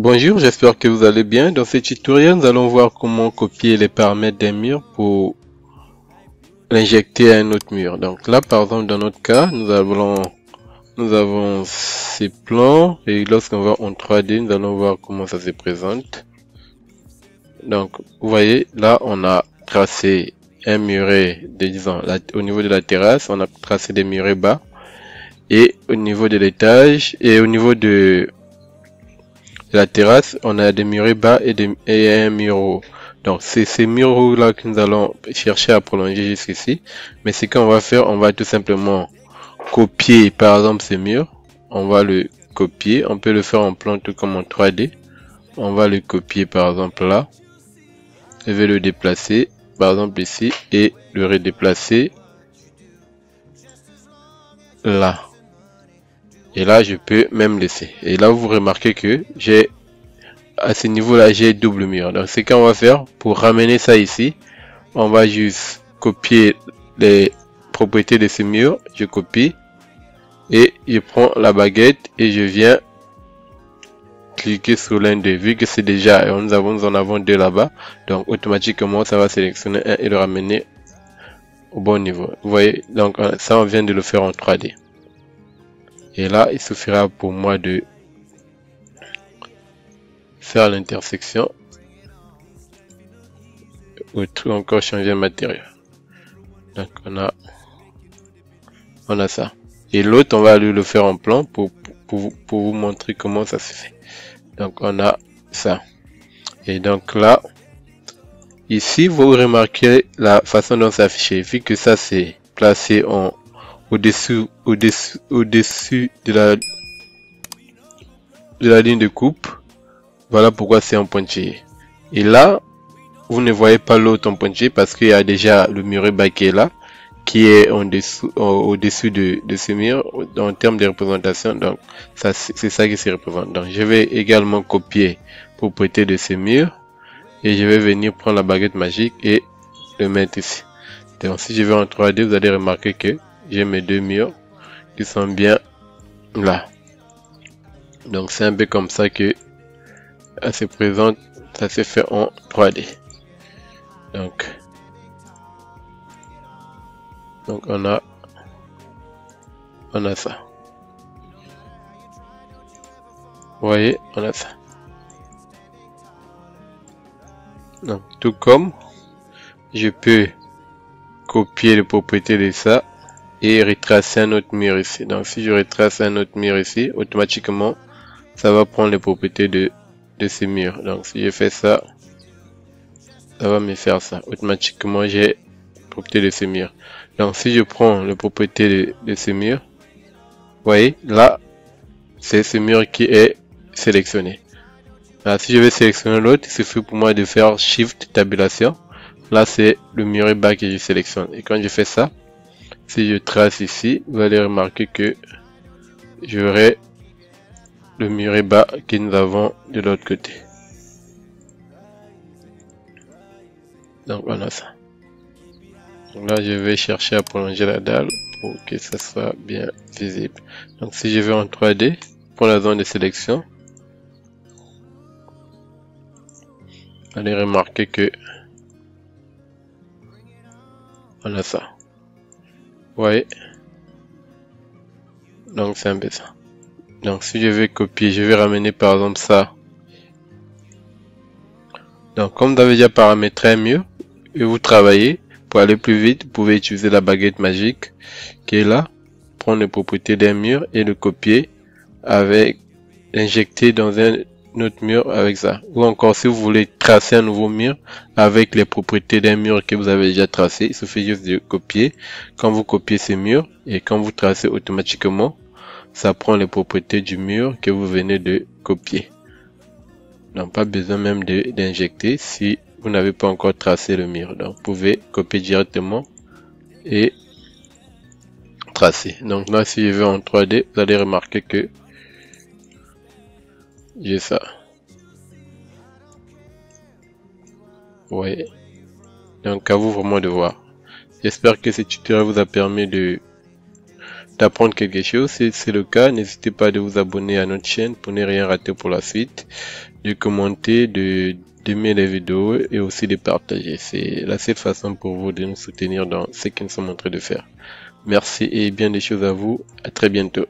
Bonjour, j'espère que vous allez bien. Dans ce tutoriel, nous allons voir comment copier les paramètres d'un mur pour l'injecter à un autre mur. Donc là, par exemple, dans notre cas, nous avons ces plans et lorsqu'on va en 3D, nous allons voir comment ça se présente. Donc, vous voyez, là, on a tracé un muret, disons, là, au niveau de la terrasse, on a tracé des murets bas et au niveau de l'étage et au niveau de la terrasse, on a des murets bas et un mur haut. Donc c'est ces murs hauts là que nous allons chercher à prolonger jusqu'ici. Mais ce qu'on va faire, on va tout simplement copier par exemple ce mur. On va le copier. On peut le faire en plan tout comme en 3D. On va le copier par exemple là. Je vais le déplacer par exemple ici et le redéplacer là. Et là, je peux même laisser. Et là, vous remarquez que j'ai à ce niveau-là, j'ai double mur. Donc, ce qu'on va faire pour ramener ça ici, on va juste copier les propriétés de ce mur. Je copie et je prends la baguette et je viens cliquer sur l'un d'eux. Vu que c'est déjà, nous en avons deux là-bas, donc automatiquement, ça va sélectionner un et le ramener au bon niveau. Vous voyez, donc ça, on vient de le faire en 3D. Et là, il suffira pour moi de faire l'intersection ou tout encore changer le matériau. Donc on a ça. Et l'autre, on va aller le faire en plan pour vous montrer comment ça se fait. Donc on a ça. Et donc là, ici, vous remarquez la façon dont c'est affiché. Vu que ça c'est placé au-dessus de la ligne de coupe. Voilà pourquoi c'est en pointillé. Et là, vous ne voyez pas l'autre en pointillé parce qu'il y a déjà le muret bas qui est là, qui est au-dessus de ce mur en termes de représentation. Donc, ça c'est ça qui se représente. Donc, je vais également copier propriété de ce mur et je vais venir prendre la baguette magique et le mettre ici. Donc, si je vais en 3D, vous allez remarquer que j'ai mes deux murs qui sont bien là. Donc, c'est un peu comme ça que ça se présente, ça se fait en 3D. Donc on a ça. Vous voyez, on a ça. Donc tout comme je peux copier les propriétés de ça et retracer un autre mur ici. Donc si je retrace un autre mur ici, automatiquement ça va prendre les propriétés de ces murs. Donc si je fais ça, ça va me faire ça. Automatiquement j'ai propriété de ces murs. Donc si je prends les propriétés de ces murs, vous voyez, là, c'est ce mur qui est sélectionné. Là, si je vais sélectionner l'autre, il suffit pour moi de faire Shift tabulation. Là, c'est le muret bas que je sélectionne. Et quand je fais ça, si je trace ici, vous allez remarquer que j'aurai le muret bas que nous avons de l'autre côté. Donc voilà ça. Donc là, je vais chercher à prolonger la dalle pour que ça soit bien visible. Donc si je vais en 3D, pour la zone de sélection, vous allez remarquer que on a ça. Vous voyez? Donc c'est un peu ça. Donc si je vais copier, je vais ramener par exemple ça. Donc comme vous avez déjà paramétré un mur et vous travaillez, pour aller plus vite, vous pouvez utiliser la baguette magique qui est là, prendre les propriétés d'un mur et le copier avec l'injecter dans un autre mur avec ça. Ou encore si vous voulez tracer un nouveau mur avec les propriétés d'un mur que vous avez déjà tracé, il suffit juste de copier. Quand vous copiez ces murs et quand vous tracez automatiquement, ça prend les propriétés du mur que vous venez de copier. Donc pas besoin même d'injecter si vous n'avez pas encore tracé le mur. Donc vous pouvez copier directement et tracer. Donc là si je vais en 3D, vous allez remarquer que j'ai ça. Ouais. Donc à vous vraiment de voir. J'espère que ce tutoriel vous a permis d'apprendre quelque chose. Si c'est le cas, n'hésitez pas de vous abonner à notre chaîne pour ne rien rater pour la suite, de commenter, d'aimer les vidéos et aussi de partager. C'est la seule façon pour vous de nous soutenir dans ce que nous sommes en train de faire. Merci et bien des choses à vous. À très bientôt.